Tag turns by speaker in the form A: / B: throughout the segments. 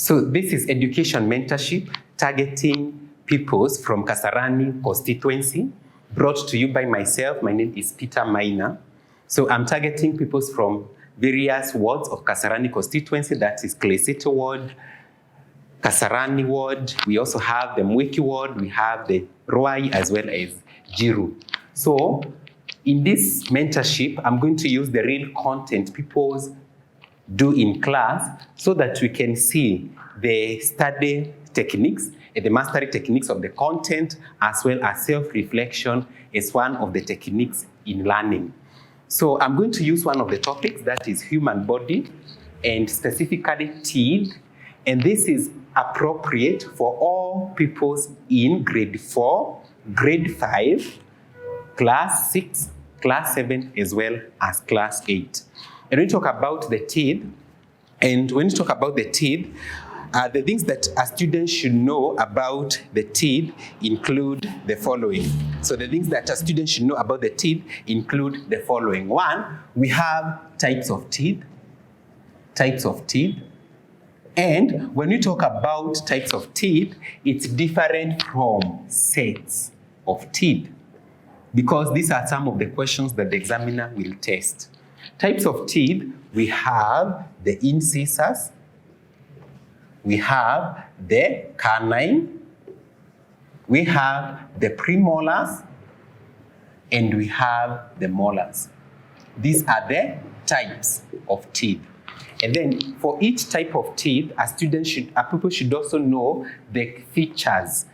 A: So this is education mentorship targeting pupils from Kasarani Constituency, brought to you by myself. My name is Peter Maina. So I'm targeting pupils from various wards of Kasarani Constituency, that is Klesete Ward, Kasarani Ward. We also have the Mwiki Ward, we have the Ruai as well as Jiru. So in this mentorship, I'm going to use the real content pupils do in class so that we can see the study techniques and the mastery techniques of the content, as well as self-reflection as one of the techniques in learning. So I'm going to use one of the topics, that is human body, and specifically teeth. And this is appropriate for all pupils in grade 4, grade 5, class 6, class 7, as well as class 8. And when we talk about the teeth, and when we talk about the teeth, the things that a student should know about the teeth include the following. So the things that a student should know about the teeth include the following. One, we have types of teeth. Types of teeth. And when we talk about types of teeth, it's different from sets of teeth, because these are some of the questions that the examiner will test. Types of teeth, we have the incisors, we have the canine, we have the premolars, and we have the molars. These are the types of teeth. And then for each type of teeth, people should also know the features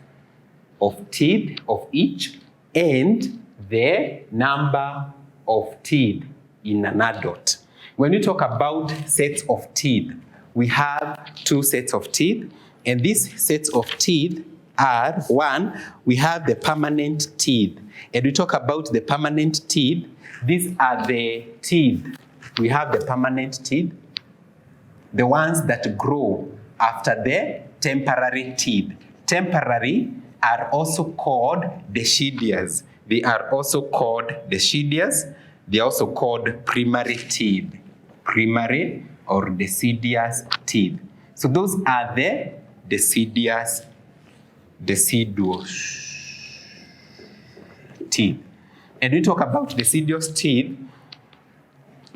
A: of teeth of each and the number of teeth in an adult. When we talk about sets of teeth, we have two sets of teeth, and these sets of teeth are, one, we have the permanent teeth. And we talk about the permanent teeth, these are the teeth. We have the permanent teeth, the ones that grow after the temporary teeth. Temporary are also called deciduous. They are also called deciduous. They are also called primary teeth. Primary or deciduous teeth. So those are the deciduous teeth. And we talk about deciduous teeth,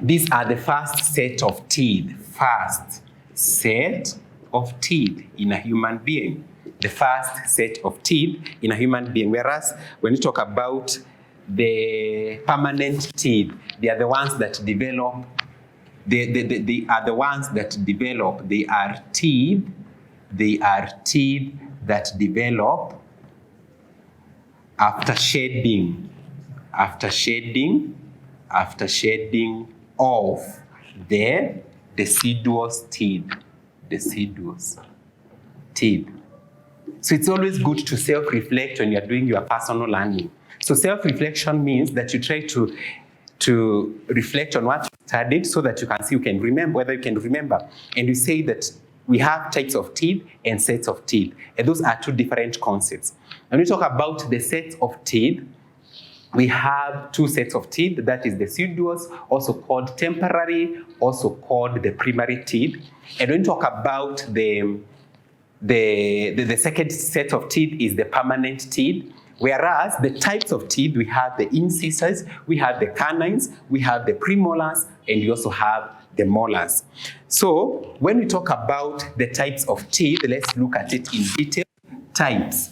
A: these are the first set of teeth. First set of teeth in a human being. The first set of teeth in a human being. Whereas when you talk about the permanent teeth, they are the ones that develop. They are the ones that develop. They are teeth. They are teeth that develop after shedding. After shedding of the deciduous teeth. Deciduous teeth. So it's always good to self-reflect when you're doing your personal learning. So self-reflection means that you try to reflect on what you studied so that you can see, whether you can remember. And we say that we have types of teeth and sets of teeth. And those are two different concepts. When we talk about the sets of teeth, we have two sets of teeth, that is deciduous, also called temporary, also called the primary teeth. And when we talk about the second set of teeth is the permanent teeth, whereas the types of teeth, we have the incisors, we have the canines, we have the premolars, and we also have the molars. So when we talk about the types of teeth, let's look at it in detail. Types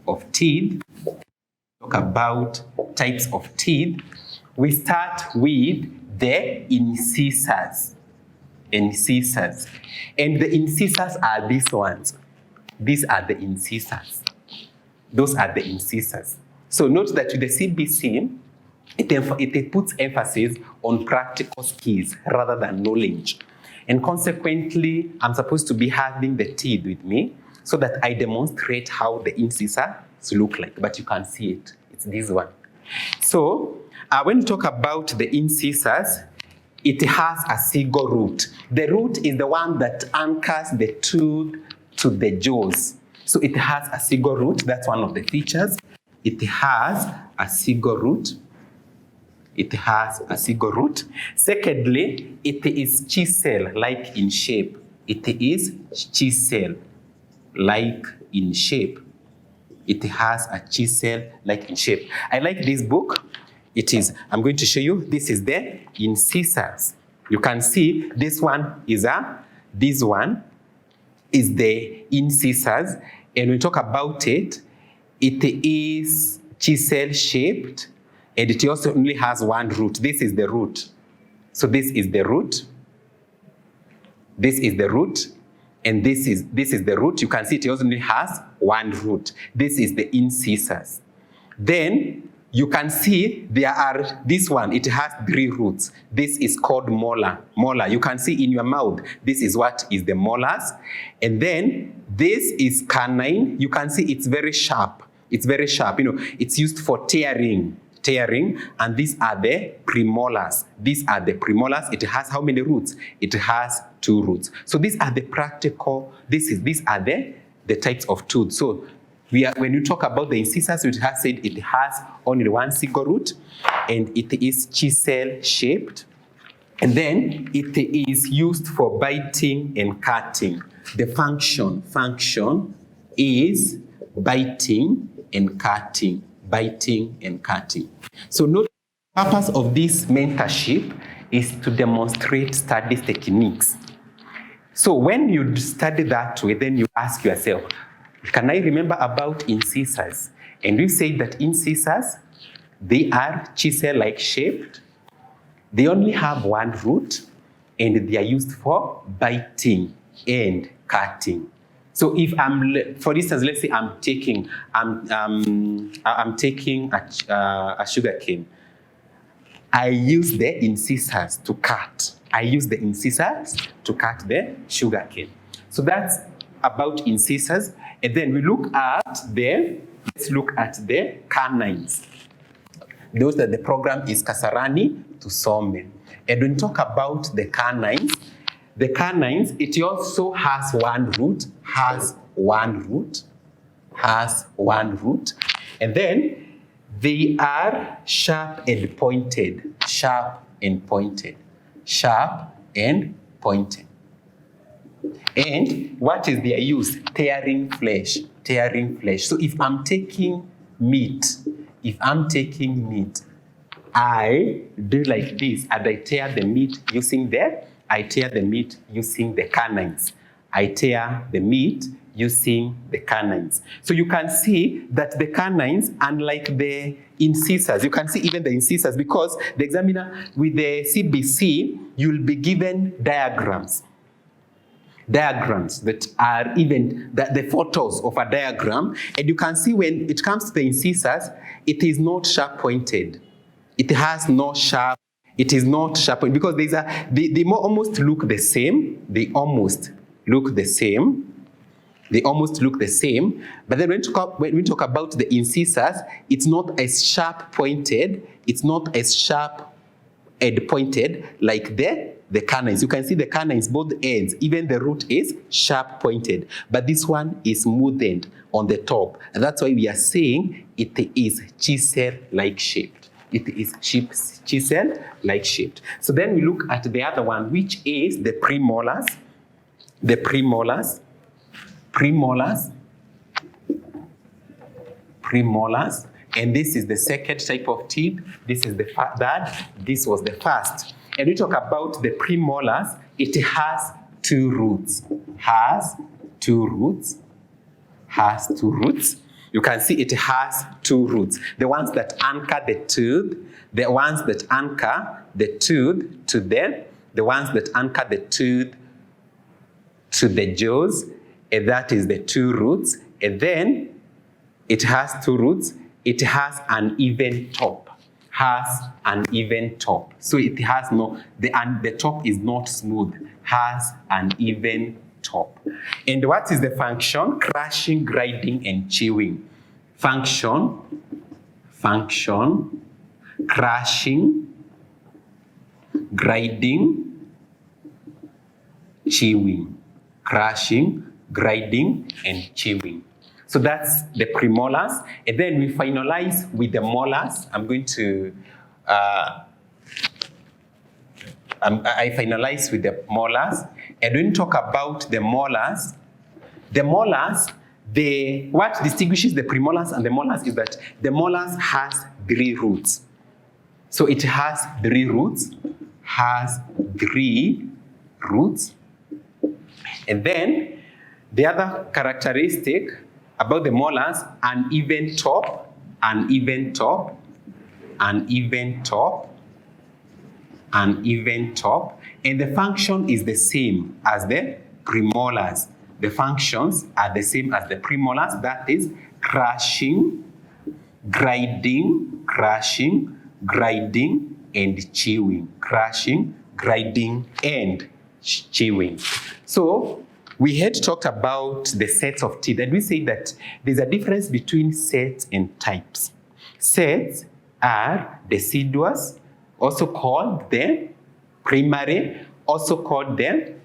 A: of teeth. Talk about types of teeth. We start with the incisors. Incisors. And the incisors are these ones. These are the incisors. Those are the incisors. So note that with the CBC, it puts emphasis on practical skills rather than knowledge. And consequently, I'm supposed to be having the teeth with me so that I demonstrate how the incisors look like. But you can see it. It's this one. So when we talk about the incisors, it has a single root. The root is the one that anchors the tooth to the jaws. So it has a single root. That's one of the features. It has a single root. It has a single root. Secondly, it is chisel-like in shape. It is chisel-like in shape. It has a chisel-like in shape. I like this book. I'm going to show you, this is the Incisors. You can see this one is the Incisors. And when we talk about it, it is chisel-shaped, and it also only has one root. This is the root. So this is the root. This is the root. And this is the root. You can see it only has one root. This is the incisors. Then you can see this one, it has 3 roots. This is called molar. Molar. You can see in your mouth, this is what is the molars. And then this is canine. You can see it's very sharp. It's very sharp. It's used for tearing. And these are the premolars. These are the premolars. It has how many roots? It has 2 roots. So these are the practical, these are the types of tooth. So when you talk about the incisors, it has said it has only one single root, and it is chisel-shaped. And then it is used for biting and cutting. The function is biting and cutting. Biting and cutting. So note the purpose of this mentorship is to demonstrate study techniques. So when you study that way, then you ask yourself, can I remember about incisors? And we say that incisors, they are chisel-like shaped. They only have one root, and they are used for biting and cutting. So if for instance, let's say I'm taking a sugar cane. I use the incisors to cut. The sugar cane. So that's about incisors. And then let's look at the canines. Those that the program is Kasarani to Some. And when we talk about the canines, it also has one root, and then they are sharp and pointed. And what is their use? Tearing flesh. So if I'm taking meat, I do like this, and I tear the meat using the canines. So you can see that the canines, unlike the incisors, you can see even the incisors, because the examiner with the CBC, you'll be given diagrams that are even the photos of a diagram, and you can see when it comes to the incisors, it is not sharp pointed. It has no sharp. It is not sharp because they almost look the same. They almost look the same. But then when we talk about the incisors, it's not as sharp pointed. It's not as sharp and pointed like the canines. You can see the canines, both ends, even the root is sharp pointed. But this one is smoothened on the top. And that's why we are saying it is chisel-like shaped. It is chisel-like shaped. So then we look at the other one, which is the premolars. Premolars. And this is the second type of teeth. This is the third. This was the first. And we talk about the premolars. It has 2 roots. You can see it has 2 roots. The ones that anchor the tooth, the ones that anchor the tooth to the ones that anchor the tooth to the jaws, and that is the 2 roots. And then it has 2 roots. It has an even top. So it has the top is not smooth. Has an even top. And what is the function? Crushing, grinding, and chewing. Function, crushing, grinding, chewing. Crushing, grinding, and chewing. So that's the premolars. And then we finalize with the molars. I'm going to I finalize with the molars. And when we talk about the molars, what distinguishes the premolars and the molars is that the molars has 3 roots. So it has 3 roots, And then the other characteristic about the molars, an even top, and the function is the same as the premolars. The functions are the same as the premolars, that is crushing, grinding, and chewing. Crushing, grinding, and chewing. So we had talked about the sets of teeth, and we say that there's a difference between sets and types. Sets are deciduous, also called the primary, also called the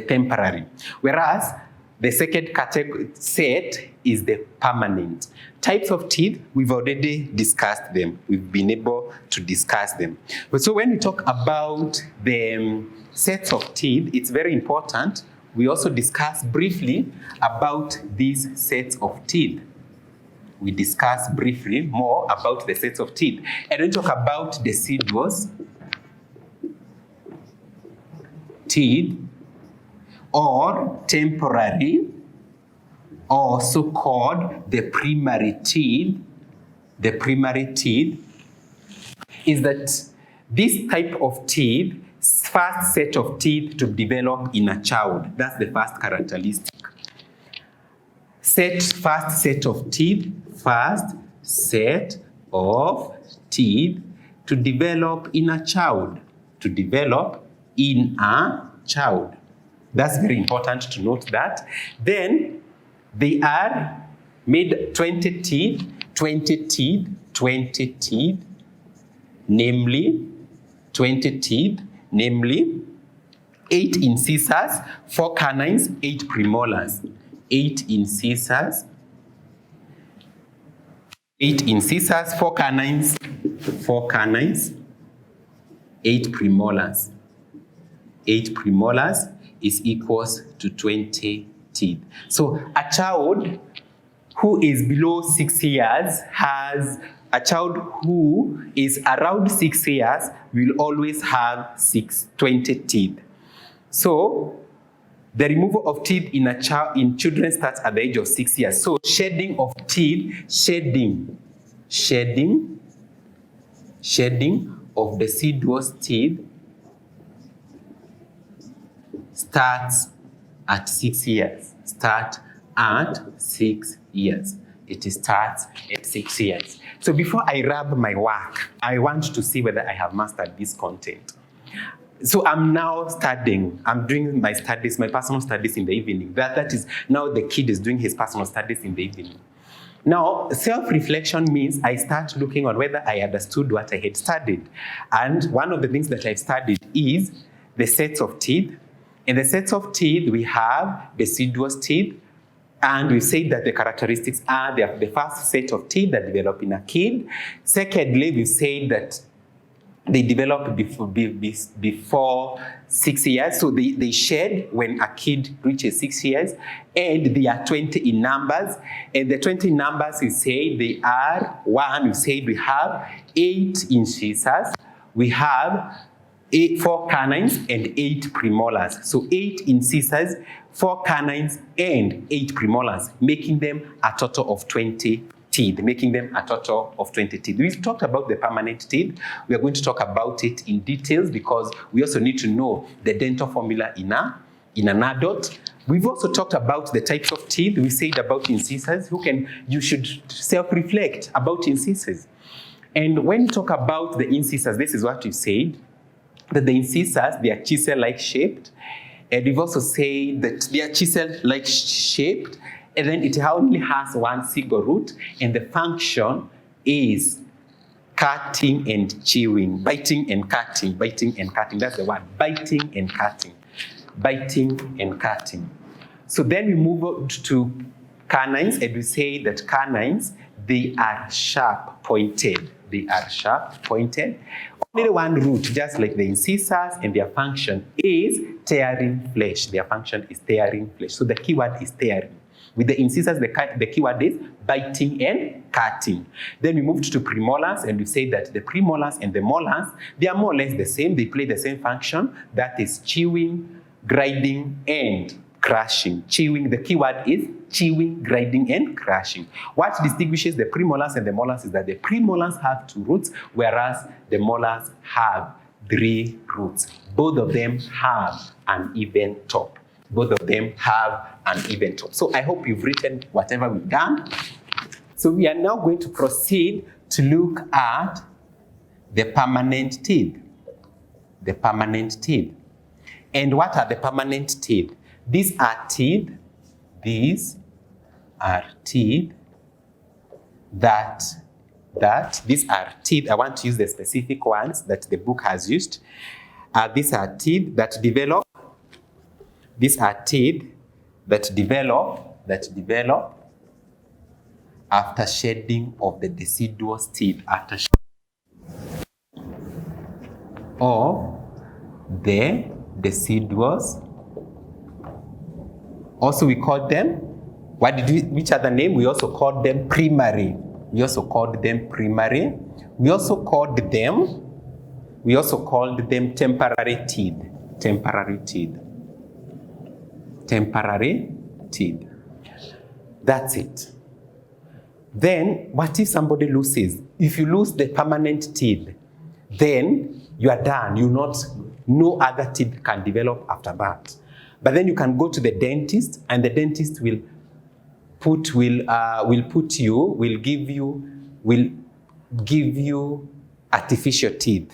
A: temporary. Whereas the second category set is the permanent. Types of teeth, we've already discussed them. We've been able to discuss them. But so when we talk about the sets of teeth, it's very important we also discuss briefly about these sets of teeth. We discuss briefly more about the sets of teeth. And we talk about deciduous teeth or temporary, also called the primary teeth. The primary teeth is that this type of teeth, first set of teeth to develop in a child. That's the first characteristic. First set of teeth to develop in a child. That's very important to note that. Then they are made 20 teeth, namely 8 incisors, 4 canines, 8 premolars. 8 incisors, 4 canines, 8 premolars. 8 premolars is equals to 20 teeth. So a child who is below 6 years a child who is around 6 years will always have 20 teeth. So the removal of teeth in children starts at the age of 6 years. So shedding of teeth, shedding of deciduous teeth starts at 6 years. It starts at 6 years. So before I wrap my work, I want to see whether I have mastered this content. So I'm now studying. I'm doing my studies, my personal studies in the evening. That is, now the kid is doing his personal studies in the evening. Now, self-reflection means I start looking on whether I understood what I had studied. And one of the things that I've studied is the sets of teeth. In the sets of teeth, we have deciduous teeth. And we say that the characteristics are the first set of teeth that develop in a kid. Secondly, we say that they develop before 6 years. So they shed when a kid reaches 6 years. And they are 20 in numbers. And the 20 numbers, we say they are, we have 8 incisors. We have 4 canines and 8 premolars. So 8 incisors, 4 canines, and 8 premolars, making them a total of 20 teeth. We've talked about the permanent teeth. We are going to talk about it in details because we also need to know the dental formula in an adult. We've also talked about the types of teeth. We said about incisors. You should self-reflect about incisors. And when you talk about the incisors, this is what you said, that the incisors, they are chisel-like shaped. And we've also said that they are chisel-like shaped, and then it only has one single root, and the function is cutting and chewing, biting and cutting. That's the word, biting and cutting. So then we move on to canines, and we say that canines, they are sharp pointed. They are sharp, pointed. Only one root, just like the incisors, and their function is tearing flesh. Their function is tearing flesh. So the keyword is tearing. With the incisors, the keyword is biting and cutting. Then we moved to premolars, and we say that the premolars and the molars, they are more or less the same. They play the same function. That is chewing, grinding, and crushing. Chewing, the keyword is chewing, grinding, and crushing. What distinguishes the premolars and the molars is that the premolars have 2 roots, whereas the molars have 3 roots. Both of them have an even top. Both of them have an even top. So I hope you've written whatever we've done. So we are now going to proceed to look at the permanent teeth. The permanent teeth. And what are the permanent teeth? These are teeth. These are teeth these are teeth. I want to use the specific ones that the book has used. These are teeth that develop. These are teeth that develop after shedding of the deciduous teeth, after of the deciduous. Also, we call them, which other name? We also called them primary. We also called them primary. We also called them temporary teeth. Temporary teeth. Temporary teeth. That's it. Then, what if somebody loses? If you lose the permanent teeth, then you are done. No other teeth can develop after that. But then you can go to the dentist, and the dentist will give you artificial teeth.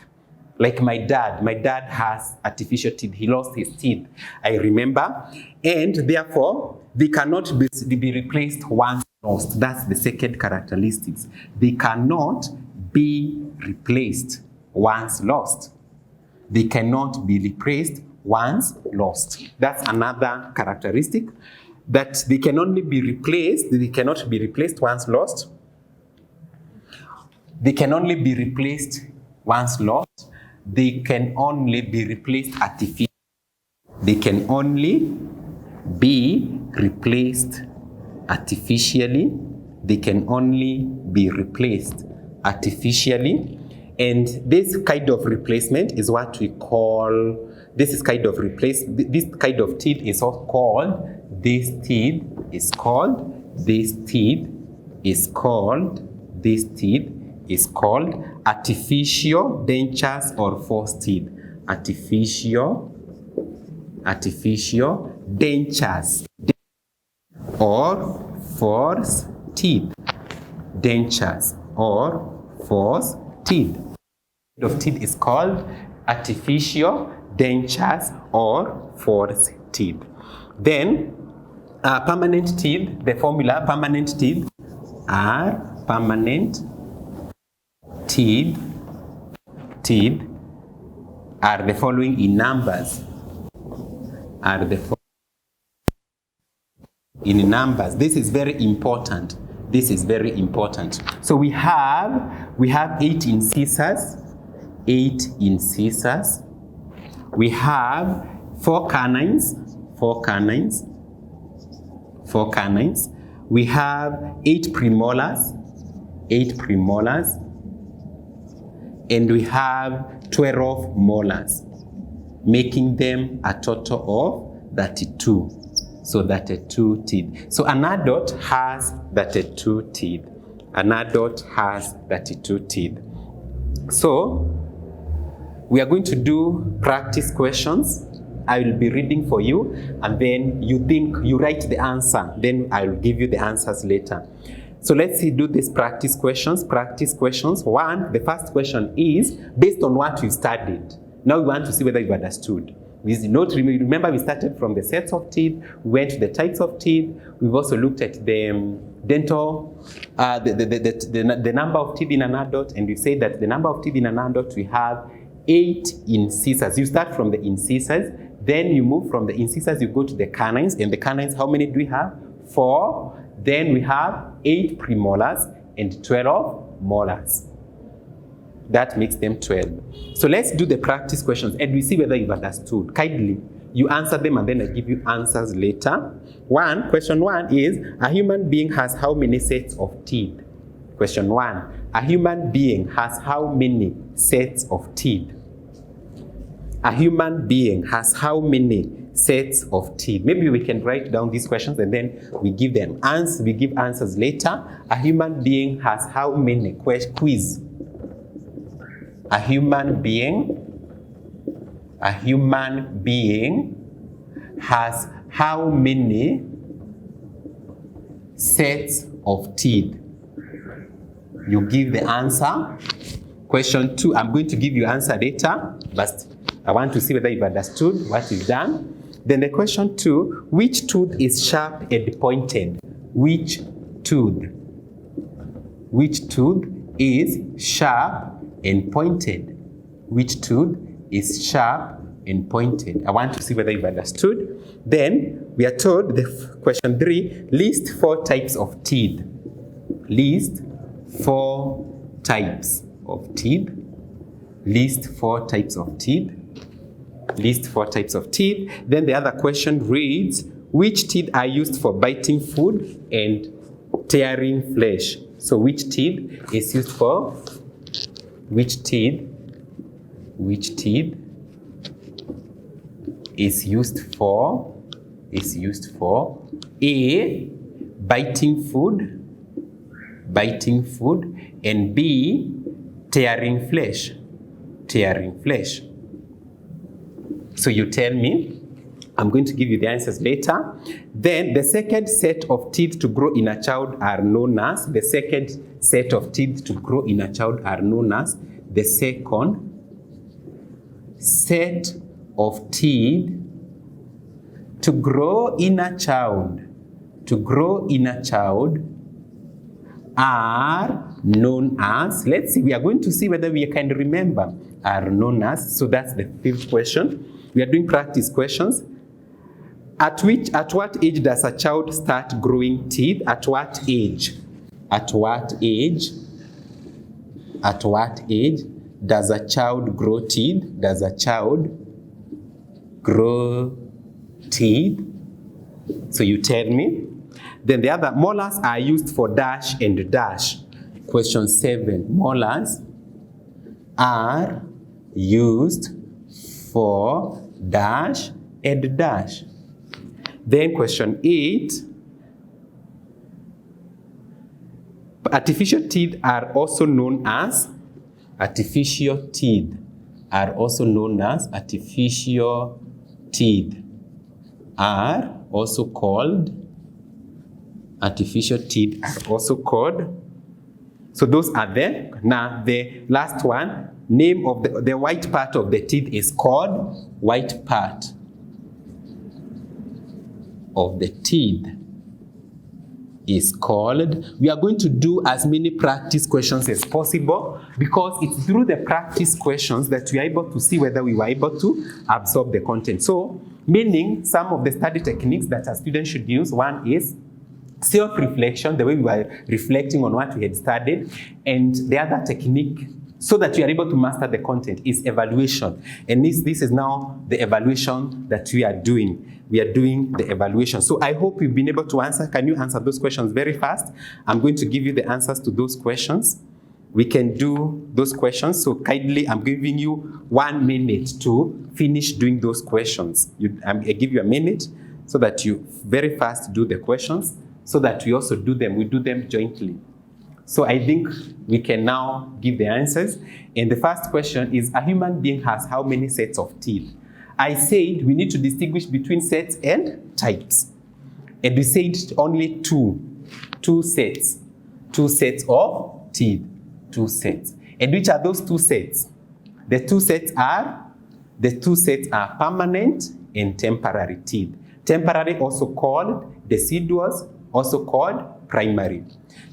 A: Like my dad has artificial teeth. He lost his teeth, I remember. And therefore, they cannot be replaced once lost. That's the second characteristics. They cannot be replaced once lost. They cannot be replaced once lost. That's another characteristic, that they can only be replaced. They cannot be replaced once lost. They can only be replaced once lost. They can only be replaced artificially. They can only be replaced artificially. They can only be replaced artificially. And this kind of replacement is what we call, this kind of teeth is called, this teeth is called artificial dentures or false teeth. Artificial dentures or false teeth. Dentures or false teeth. Of teeth is called artificial dentures or false teeth. Then permanent teeth, the formula, permanent teeth are permanent teeth are the following in numbers. In numbers. This is very important. So we have 8 incisors. 8 incisors. We have 4 canines. We have 8 premolars. And we have 12 molars, making them a total of 32. So 32 teeth. So an adult has 32 teeth. So we are going to do practice questions. I will be reading for you, and then you write the answer. Then I will give you the answers later. So let's do these practice questions. One, the first question is based on what you studied. Now we want to see whether you've understood. Remember, we started from the sets of teeth, we went to the types of teeth. We've also looked at the dental, the number of teeth in an adult, and we say that the number of teeth in an adult, we have 8 incisors. You start from the incisors, then you move from the incisors, you go to the canines, and the canines, how many do we have? 4. Then we have 8 premolars and 12 molars. That makes them 12. So let's do the practice questions and we see whether you've understood. Kindly, you answer them and then I give you answers later. Question one is, a human being has how many sets of teeth? Question one, a human being has how many sets of teeth? A human being has how many sets of teeth? Maybe we can write down these questions and then we give them answers. We give answers later. A human being has how many? Quiz. A human being has how many sets of teeth? You give the answer. Question two, I'm going to give you answer later, but I want to see whether you've understood what you've done. Then the question two, which tooth is sharp and pointed? Which tooth is sharp and pointed? Which tooth is sharp and pointed? I want to see whether you've understood. Then we are told the question three, list 4 types of teeth. List 4 types of teeth. List 4 types of teeth. List 4 types of teeth. Then the other question reads, which teeth are used for biting food and tearing flesh? So which teeth is used for? Which teeth is used for? A, biting food, and B, tearing flesh. So you tell me, I'm going to give you the answers later. Then the second set of teeth to grow in a child are known as, the second set of teeth to grow in a child are known as, the second set of teeth to grow in a child, are known as, let's see, we are going to see whether we can remember, are known as, so that's the 5th question. We are doing practice questions. At what age does a child start growing teeth? At what age? At what age does a child grow teeth? Does a child grow teeth? So you tell me. Then the other, molars are used for dash and dash. Question 7, molars are used for dash and dash. Then question 8, artificial teeth are also known as, artificial teeth are also called, so those are there. Now the last one, name of the white part of the teeth is called, white part of the teeth is called. We are going to do as many practice questions as possible because it's through the practice questions that we are able to see whether we were able to absorb the content. So, meaning some of the study techniques that a student should use, one is self-reflection, the way we were reflecting on what we had studied, and the other technique, so that you are able to master the content, is evaluation. And this is now the evaluation that we are doing. We are doing the evaluation. So I hope you've been able to answer. Can you answer those questions very fast? I'm going to give you the answers to those questions. We can do those questions. So kindly, I'm giving you 1 minute to finish doing those questions. I give you a minute so that you very fast do the questions, so that we also do them. We do them jointly. So I think we can now give the answers. And the first question is, a human being has how many sets of teeth? I said we need to distinguish between sets and types. And we said only two sets. 2 sets of teeth. 2 sets. And which are those 2 sets? The two sets are permanent and temporary teeth. Temporary, also called deciduous, also called primary.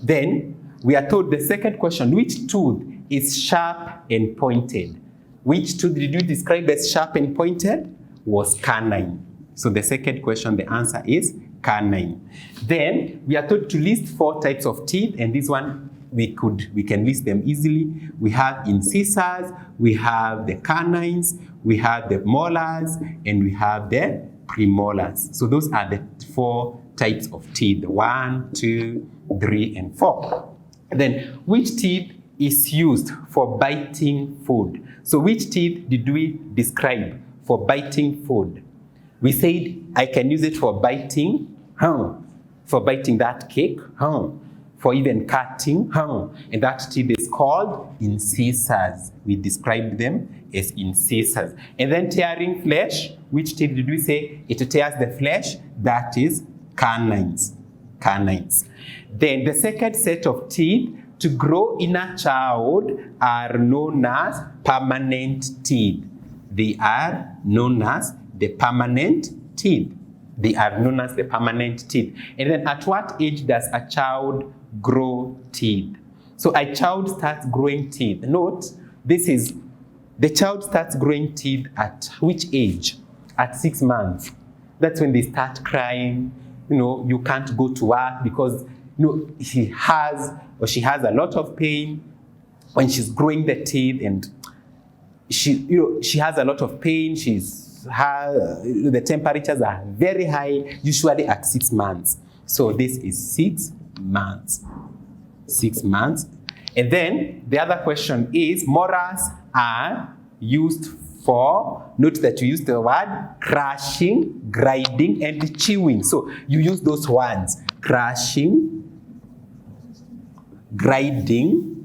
A: Then we are told the second question, which tooth is sharp and pointed? Which tooth did you describe as sharp and pointed? Was canine. So the second question, the answer is canine. Then we are told to list 4 types of teeth, and this one we can list them easily. We have incisors, we have the canines, we have the molars, and we have the premolars. So those are the 4 types of teeth: 1, 2, 3, and 4. Then, which teeth is used for biting food? So which teeth did we describe for biting food? We said I can use it for biting, for biting that cake, for even cutting, and that teeth is called incisors. We described them as incisors. And then tearing flesh, which teeth did we say it tears the flesh? That is canines. Canines. Then the second set of teeth to grow in a child are known as permanent teeth. They are known as the permanent teeth. They are known as the permanent teeth. And then at what age does a child grow teeth? So a child starts growing teeth. Note, this is, the child starts growing teeth at which age? At 6 months. That's when they start crying. You can't go to work because he has or she has a lot of pain when she's growing the teeth, and she has a lot of pain. The temperatures are very high, usually at 6 months. So this is 6 months. 6 months. And then the other question is, molars are used for, note that you use the word crushing, grinding, and chewing. So you use those words: crushing, grinding,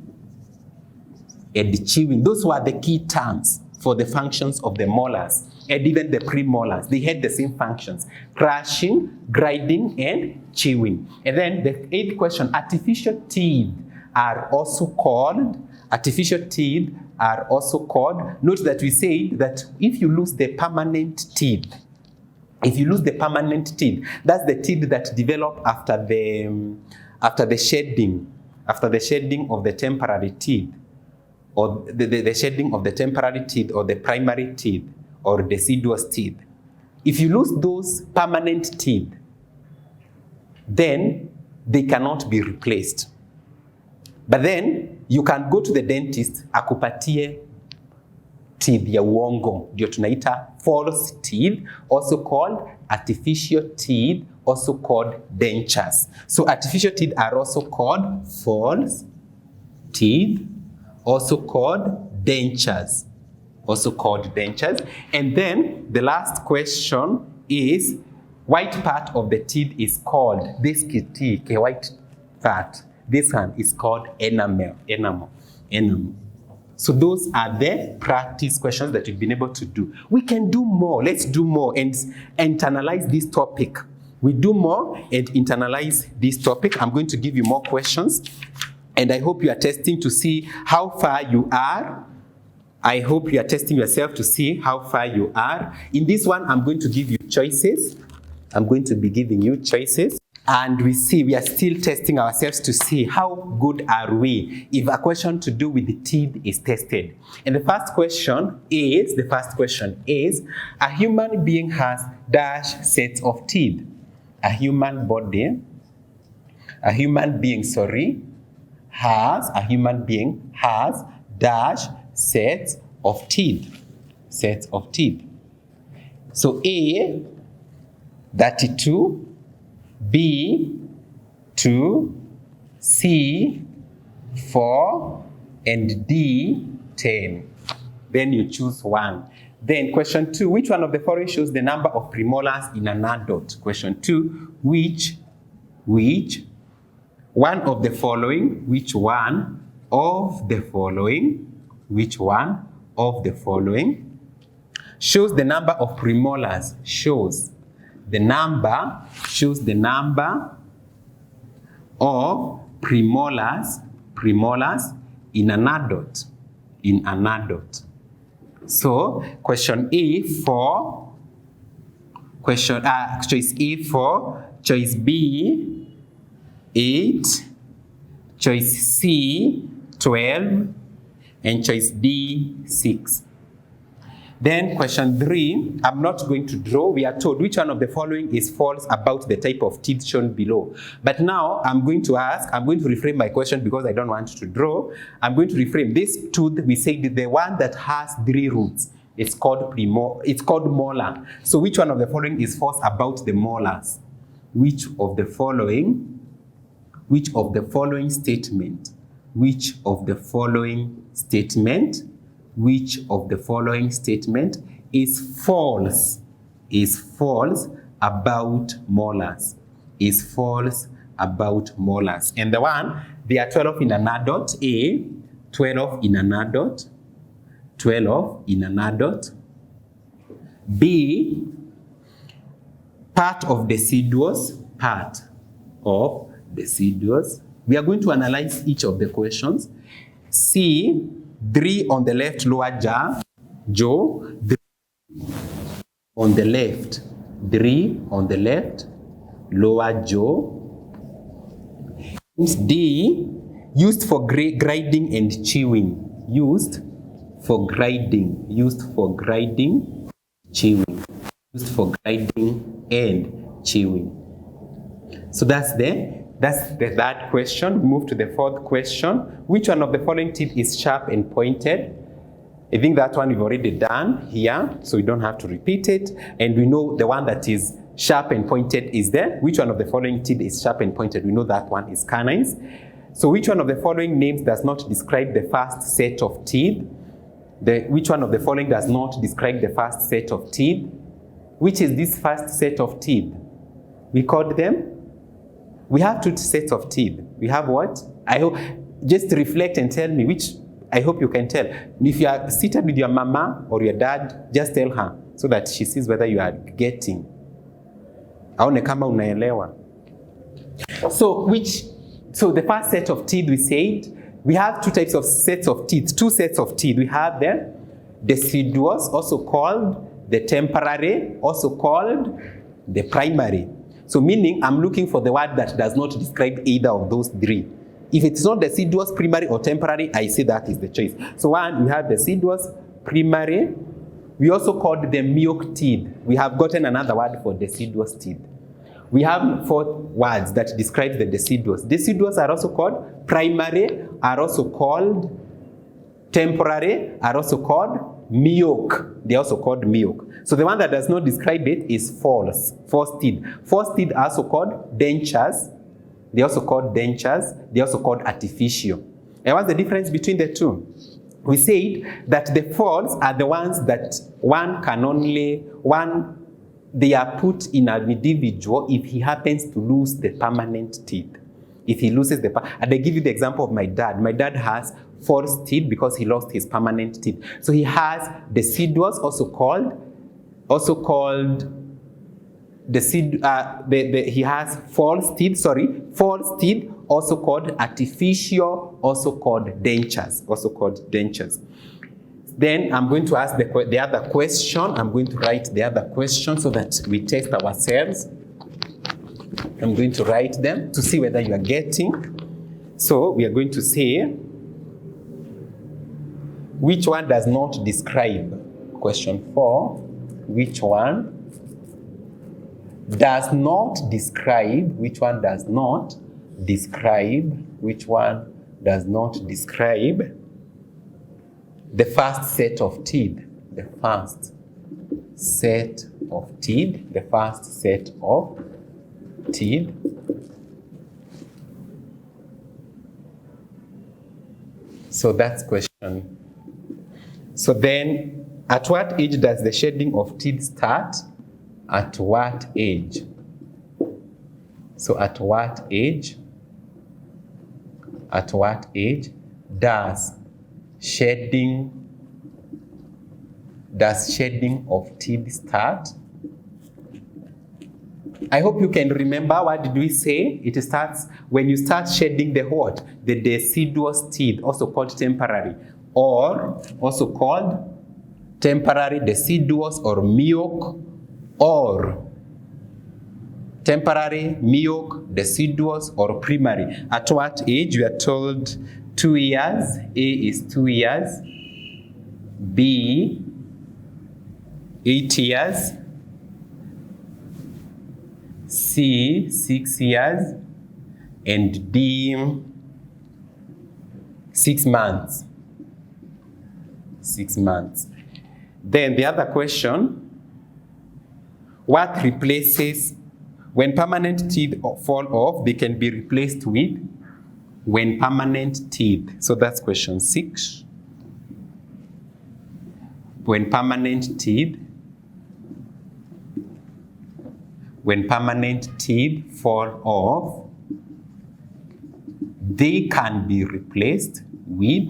A: and chewing. Those were the key terms for the functions of the molars, and even the premolars. They had the same functions: crushing, grinding, and chewing. And then the 8th question, artificial teeth are also called, note that we say that if you lose the permanent teeth, that's the teeth that develop after the shedding of the temporary teeth, or the shedding of the temporary teeth, or the primary teeth, or deciduous teeth. If you lose those permanent teeth, then they cannot be replaced. But then you can go to the dentist akupatie teeth ya uongo, ndio tunaita false teeth, also called artificial teeth, also called dentures. So artificial teeth are also called false teeth, also called dentures. And then the last question is, white part of the teeth is called, this teeth, white part, this one is called enamel. So those are the practice questions that we've been able to do. We can do more. Let's do more and internalize this topic. We do more and internalize this topic. I'm going to give you more questions, and I hope you are testing to see how far you are. I hope you are testing yourself to see how far you are. In this one, I'm going to give you choices. I'm going to be giving you choices. And we are still testing ourselves to see how good are we if a question to do with the teeth is tested. And the first question is, a human being has dash sets of teeth. A human being has dash sets of teeth. So A, 32, B, 2, C, 4, and D, 10. Then you choose one. Then question 2, which one of the following shows the number of premolars in an adult? Question 2, which one of the following shows the number of premolars? Shows the number of premolars in an adult. So question A for choice A 4, choice B 8, choice C 12, and choice D 6. Then question 3, I'm not going to draw. We are told which one of the following is false about the type of teeth shown below. But now I'm going to reframe my question because I don't want to draw. I'm going to reframe this tooth. We said the one that has 3 roots. It's called molar. So which one of the following is false about the molars? Which of the following statement is false about molars? And the one, there are 12 in an adult. A, 12 in an adult. B, part of deciduous. We are going to analyze each of the questions. C, 3 on the left lower jaw, 3 on the left lower jaw. D, used for grinding and chewing. So that's the third question. Move to the fourth question. Which one of the following teeth is sharp and pointed? I think that one we've already done here, so we don't have to repeat it. And we know the one that is sharp and pointed is there. Which one of the following teeth is sharp and pointed? We know that one is canines. So which one of the following names does not describe the first set of teeth? Which one of the following does not describe the first set of teeth? Which is this first set of teeth? We called them? We have 2 sets of teeth. We have what? I hope, just reflect and tell me which. I hope you can tell. If you are seated with your mama or your dad, just tell her so that she sees whether you are getting. Aone kama unaelewa. So the first set of teeth we said, we have 2 sets of teeth. We have the deciduous, also called the temporary, also called the primary. So meaning I'm looking for the word that does not describe either of those 3. If it's not deciduous, primary, or temporary, I say that is the choice. So one, we have deciduous, primary. We also called them milk teeth. We have gotten another word for deciduous teeth. We have 4 words that describe the deciduous. Deciduous are also called primary, are also called temporary, are also called milk. They are also called milk. So the one that does not describe it is false teeth. False teeth are also called dentures. They are also called dentures. They are also called artificial. And what's the difference between the 2? We said that the false are the ones that they are put in an individual if he happens to lose the permanent teeth. If he loses and I give you the example of my dad. My dad has false teeth because he lost his permanent teeth. So he has deciduous, also called he has false teeth, also called artificial, also called dentures. Then I'm going to ask the other question. I'm going to write the other question so that we test ourselves. I'm going to write them to see whether you are getting. So we are going to say, which one does not describe? Question 4, which one does not describe? Which one does not describe? Which one does not describe the first set of teeth? The first set of teeth. The first set of teeth. So that's question. So then, at what age does the shedding of teeth start? At what age? So at what age does shedding of teeth start? I hope you can remember, what did we say? It starts when you start shedding the what? The deciduous teeth, also called temporary, or also called temporary deciduous or milk, or temporary, milk, deciduous, or primary. At what age? We are told 2 years. A is 2 years. B 8 years. C, 6 years. And D, 6 months. 6 months. Then the other question, what replaces, when permanent teeth fall off, they can be replaced with when permanent teeth. So that's question 6. When permanent teeth fall off, they can be replaced with,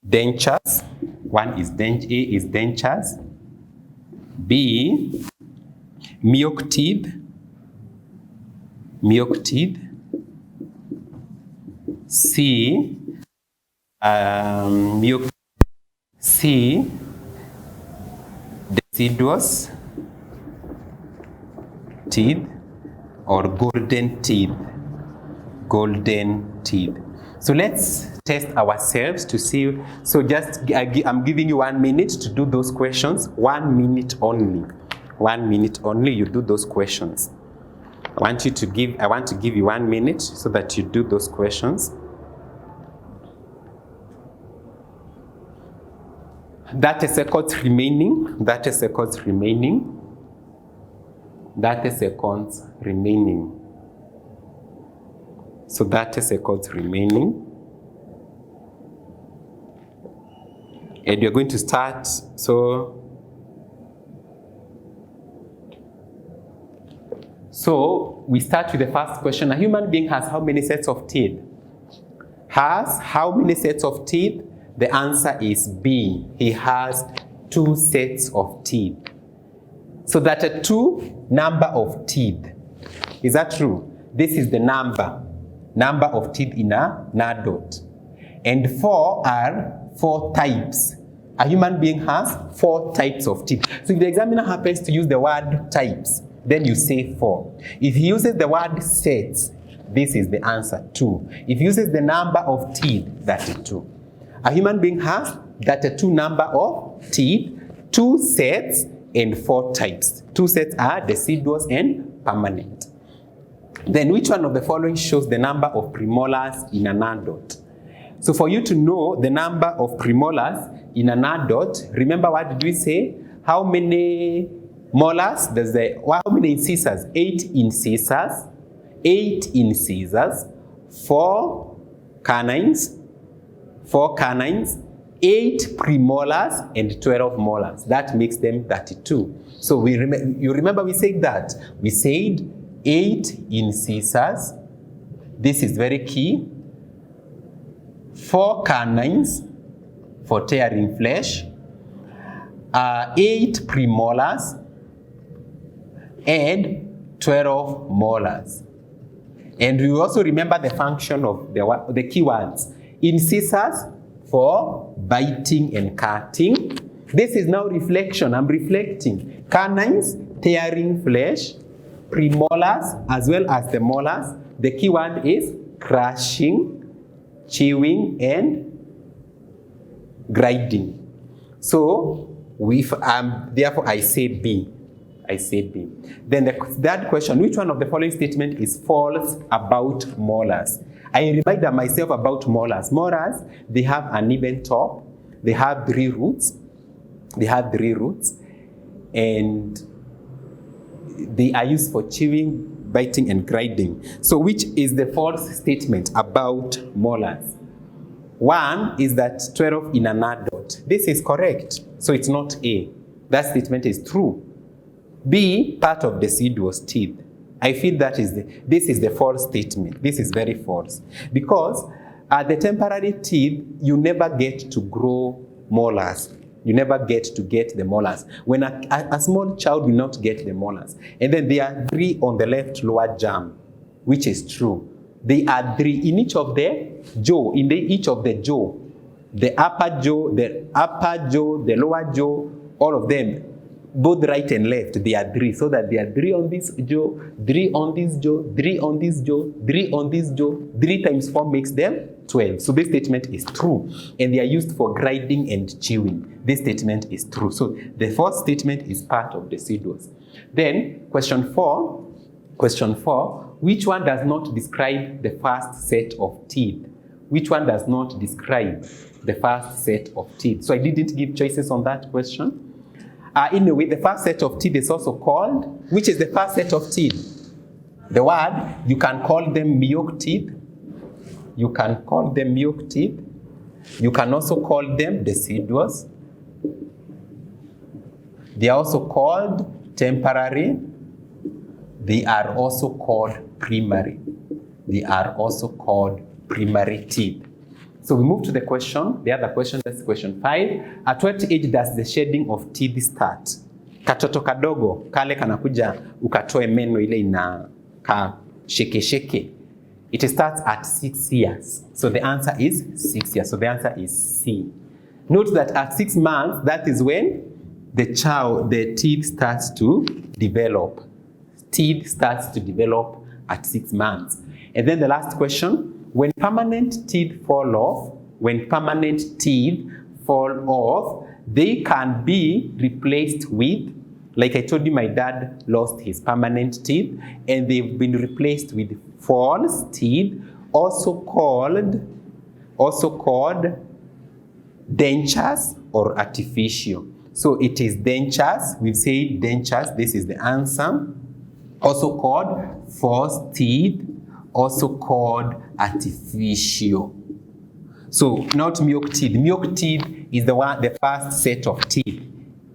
A: dentures. One is A is dentures. B, milk teeth. C, C, deciduous teeth, or golden teeth. So let's test ourselves to see. So just, I'm giving you 1 minute to do those questions. 1 minute only. 1 minute only, you do those questions. I want to give you 1 minute so that you do those questions. 30 seconds remaining. 30 seconds remaining. 30 seconds remaining. So 30 seconds remaining. And you're going to start, so we start with the first question. A human being has how many sets of teeth? Has how many sets of teeth? The answer is B. He has 2 sets of teeth. So that a 2 number of teeth. Is that true? This is the number of teeth in an adult. And 4 are 4 types. A human being has 4 types of teeth. So if the examiner happens to use the word types, then you say 4. If he uses the word sets, this is the answer, 2. If he uses the number of teeth, that is 2. A human being has that a 2 number of teeth, 2 sets, and 4 types. 2 sets are deciduous and permanent. Then which one of the following shows the number of premolars in an adult? So for you to know the number of premolars in an adult, remember what did we say? How many molars? How many incisors? 8 incisors. 8 incisors. 4 canines. 8 premolars and 12 molars. That makes them 32. So you remember we said that. We said 8 incisors. This is very key. 4 canines for tearing flesh. 8 premolars and 12 molars. And we also remember the function of the key words. Incisors for biting and cutting. This is now reflection. I'm reflecting. Canines, tearing flesh. Premolars, as well as the molars. The key word is crushing, chewing, and grinding. So, therefore, I say B. Then the third question, which one of the following statement is false about molars? I reminded myself about molars. Molars, they have an even top. They have 3 roots. And they are used for chewing, biting, and grinding. So which is the false statement about molars? One is that 12 in an adult. This is correct. So it's not A. That statement is true. B, part of deciduous teeth. I feel that this is the false statement. This is very false. Because at the temporary teeth, you never get to grow molars. You never get to get the molars. When a small child will not get the molars. And then there are 3 on the left lower jam, which is true. There are 3 in each of the jaw, each of the jaw. The upper jaw, the lower jaw, all of them. both right and left, there are 3. So that there are 3 on this jaw, 3 on this jaw, 3 on this jaw, 3 on this jaw. 3 times 4 makes them 12. So this statement is true. And they are used for grinding and chewing. This statement is true. So the fourth statement is part of deciduous. Then question 4. Question 4. Which one does not describe the first set of teeth? Which one does not describe the first set of teeth? So I didn't give choices on that question. In a way, the first set of teeth is also called, which is the first set of teeth? The word, you can call them milk teeth. You can call them milk teeth. You can also call them deciduous. They are also called temporary. They are also called primary. They are also called primary teeth. So we move to the question, the other question, that's question 5. At what age does the shedding of teeth start? Katoto kadogo, kale kanakuja ukatoe meno ile ina ka sheke. It starts at 6 years. So the answer is 6 years. So the answer is C. Note that at 6 months, that is when the teeth starts to develop. Teeth starts to develop at 6 months. And then the last question, when permanent teeth fall off, they can be replaced with, like I told you, my dad lost his permanent teeth, and they've been replaced with false teeth, also called dentures or artificial. So it is dentures. We've said dentures. This is the answer. Also called false teeth. Also called artificial. So not milk teeth. Milk teeth is the first set of teeth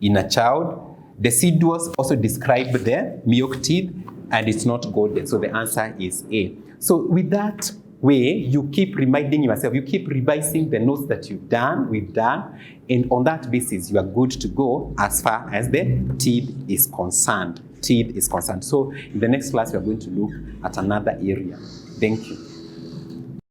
A: in a child. Deciduous also describe the milk teeth, and it's not golden. So the answer is A. So with that way, you keep reminding yourself, you keep revising the notes that we've done, and on that basis, you are good to go as far as the teeth is concerned. So in the next class, we are going to look at another area. Thank you.